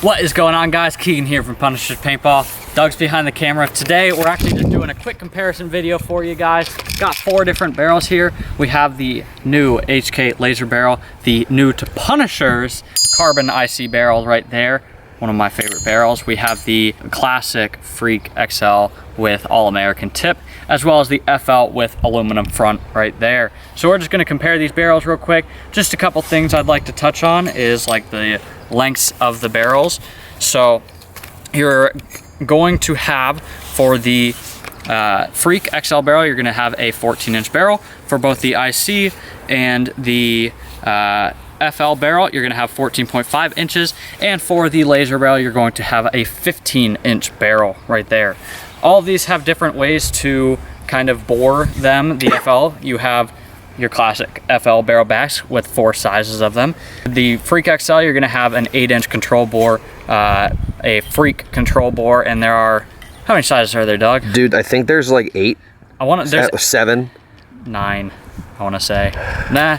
What is going on, guys? Keegan here from Punisher's Paintball. Doug's behind the camera. Today we're actually just doing a quick comparison video for you guys. Got 4 different barrels here. We have the new HK LAZR barrel, the new to Punisher's carbon IC barrel right there, one of my favorite barrels. We have the classic Freak XL with all-American tip, as well as the FL with aluminum front right there. So we're just going to compare these barrels real quick. Just a couple things I'd like to touch on is like the lengths of the barrels. So you're going to have, for the Freak XL barrel, you're going to have a 14-inch barrel. For both the IC and the FL barrel, you're going to have 14.5 inches, and for the LAZR barrel, you're going to have a 15-inch barrel right there. All of these have different ways to kind of bore them. The FL, you have your classic FL barrel backs with 4 sizes of them. The Freak XL, you're going to have an 8-inch control bore, a Freak control bore, and there are, how many sizes are there, Doug? Dude, I think there's like 8. There's 7, 9. I want to say, nah.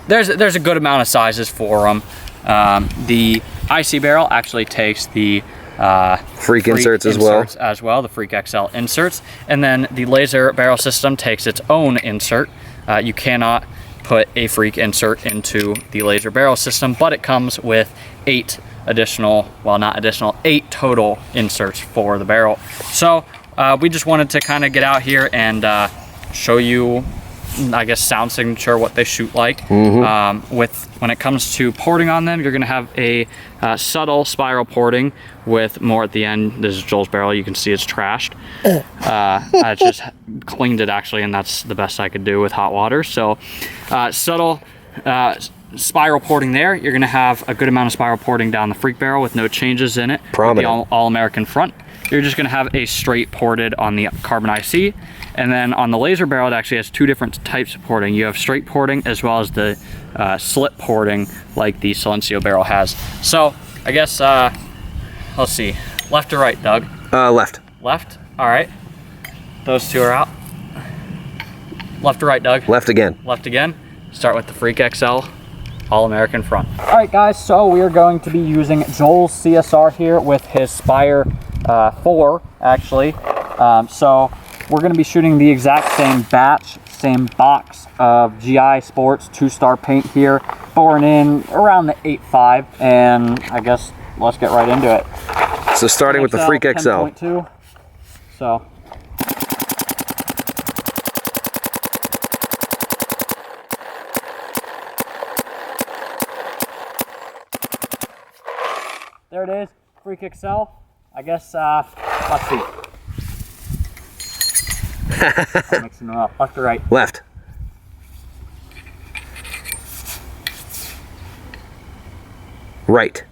There's a good amount of sizes for them. The IC barrel actually takes the Freak inserts as well. The Freak XL inserts, and then the LAZR barrel system takes its own insert. You cannot put a Freak insert into the LAZR barrel system, but it comes with 8 additional, well, not additional, 8 total inserts for the barrel. So we just wanted to kind of get out here and show you, I guess, sound signature, what they shoot like. When it comes to porting on them, you're going to have a subtle spiral porting with more at the end. This is Joel's barrel. You can see it's trashed. I just cleaned it actually, and that's the best I could do with hot water. So subtle spiral porting there. You're going to have a good amount of spiral porting down the Freak barrel with no changes in it. Prominent. The all-American front. You're just going to have a straight ported on the carbon IC. And then on the LAZR barrel, it actually has 2 different types of porting. You have straight porting as well as the slit porting like the Silencio barrel has. So I guess, let's see, left or right, Doug? Left. Left? All right. Those 2 are out. Left or right, Doug? Left again. Left again. Start with the Freak XL all-American front. All right, guys, so we are going to be using Joel's CSR here with his Spire 4, actually. So we're going to be shooting the exact same batch, same box of GI Sports 2-star paint here, boring in around the 8.5, and I guess let's get right into it. So starting with the Freak XL. 10.2. So there it is, Freak XL. I guess, let's see. I'm mixing them up. Left or right? Left. Right.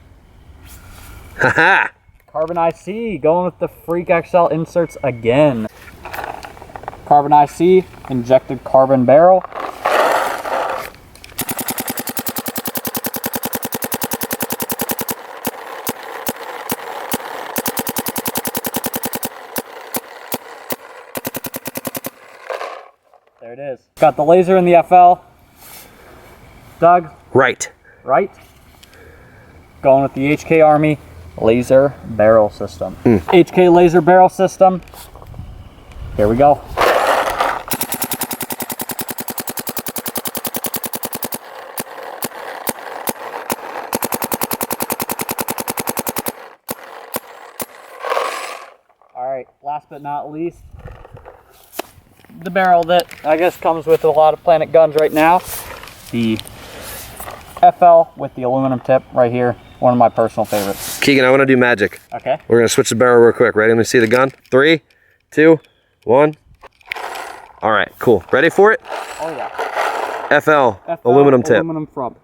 Haha. Carbon IC, going with the Freak XL inserts again. Carbon IC, injected carbon barrel. There it is. Got the LAZR and the FL. Doug? Right. Right. Going with the HK Army LAZR barrel system. HK LAZR barrel system. Here we go. All right, last but not least, the barrel that I guess comes with a lot of Planet guns right now, the FL with the aluminum tip right here, one of my personal favorites. Keegan, I want to do magic. Okay. We're going to switch the barrel real quick. Ready? Let me see the gun. 3, 2, 1. All right, cool. Ready for it? Oh yeah. FL aluminum tip. Aluminum front.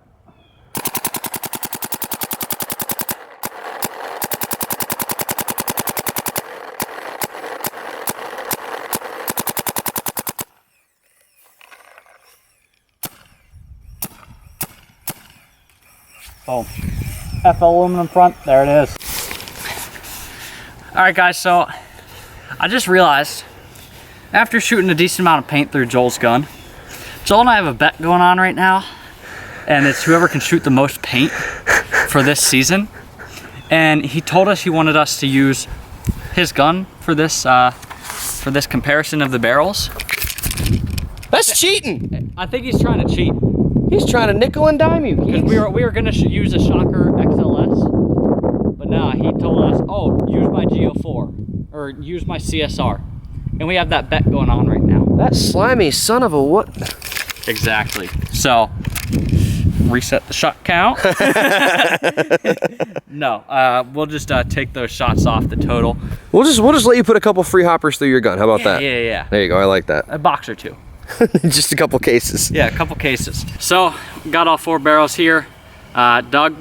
Boom. FL aluminum front, there it is. All right, guys, so I just realized after shooting a decent amount of paint through Joel's gun, Joel and I have a bet going on right now, and it's whoever can shoot the most paint for this season and he told us he wanted us to use his gun for this comparison of the barrels. That's cheating. I think he's trying to cheat. He's trying to nickel and dime you. Because we were gonna use a Shocker XLS, but nah, he told us, oh, use my Go4 or use my CSR, and we have that bet going on right now. That slimy son of a what? Exactly. So reset the shot count. No, we'll just take those shots off the total. We'll just let you put a couple free hoppers through your gun. How about that? Yeah. There you go. I like that. A box or two. Just a couple cases. Yeah, a couple cases. So got all 4 barrels here. Doug,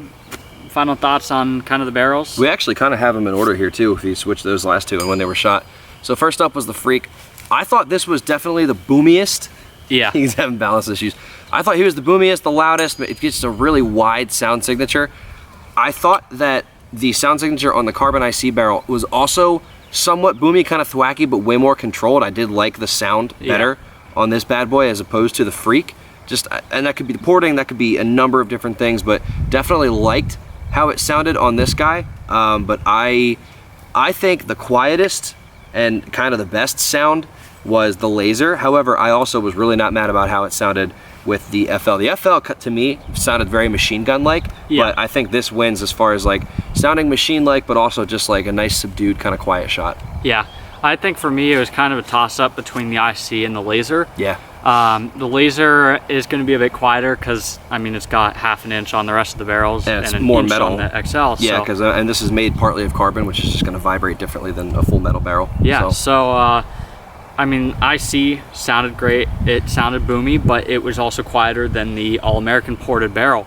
final thoughts on kind of the barrels? We actually kind of have them in order here too, if you switch those last two and when they were shot. So first up was the Freak. I thought this was definitely the boomiest. Yeah. He's having balance issues. I thought he was the boomiest, the loudest, but it gets a really wide sound signature. I thought that the sound signature on the Carbon IC barrel was also somewhat boomy, kind of thwacky, but way more controlled. I did like the sound better on this bad boy as opposed to the Freak. And that could be the porting, that could be a number of different things, but definitely liked how it sounded on this guy. But I think the quietest and kind of the best sound was the LAZR. However, I also was really not mad about how it sounded with the FL. The FL to me sounded very machine gun-like, but I think this wins as far as like sounding machine-like, but also just like a nice subdued kind of quiet shot. Yeah, I think for me it was kind of a toss-up between the IC and the LAZR. Yeah. The LAZR is going to be a bit quieter because I mean it's got half an inch on the rest of the barrels and it's an more inch metal on the XL. Yeah, because and this is made partly of carbon, which is just going to vibrate differently than a full metal barrel. Yeah. So I mean, IC sounded great. It sounded boomy, but it was also quieter than the All-American ported barrel.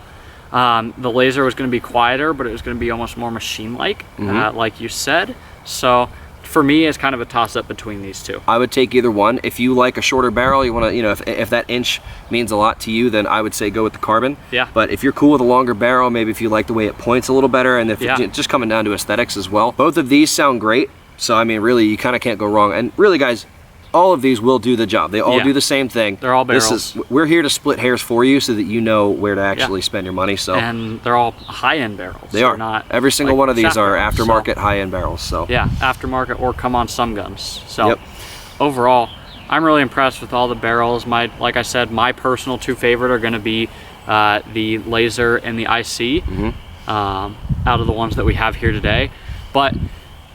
The LAZR was going to be quieter, but it was going to be almost more machine-like, like you said. So for me, it's kind of a toss-up between these two. I would take either one. If you like a shorter barrel, you want to, you know, if that inch means a lot to you, then I would say go with the carbon. Yeah. But if you're cool with a longer barrel, maybe if you like the way it points a little better, and if it's just coming down to aesthetics as well. Both of these sound great. So I mean, really, you kind of can't go wrong. And really, guys, all of these will do the job. They all do the same thing. They're all barrels. We're here to split hairs for you so that you know where to actually spend your money. So and they're all high-end barrels. They are. Not every single like one of these are barrels, aftermarket high-end barrels. So yeah, aftermarket or come on some guns. So overall, I'm really impressed with all the barrels. Like I said, my personal 2 favorite are going to be the LAZR and the IC out of the ones that we have here today. But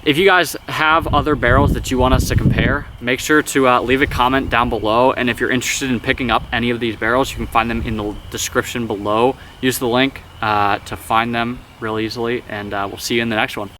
if you guys have other barrels that you want us to compare, make sure to leave a comment down below. And if you're interested in picking up any of these barrels, you can find them in the description below. Use the link to find them real easily, and we'll see you in the next one.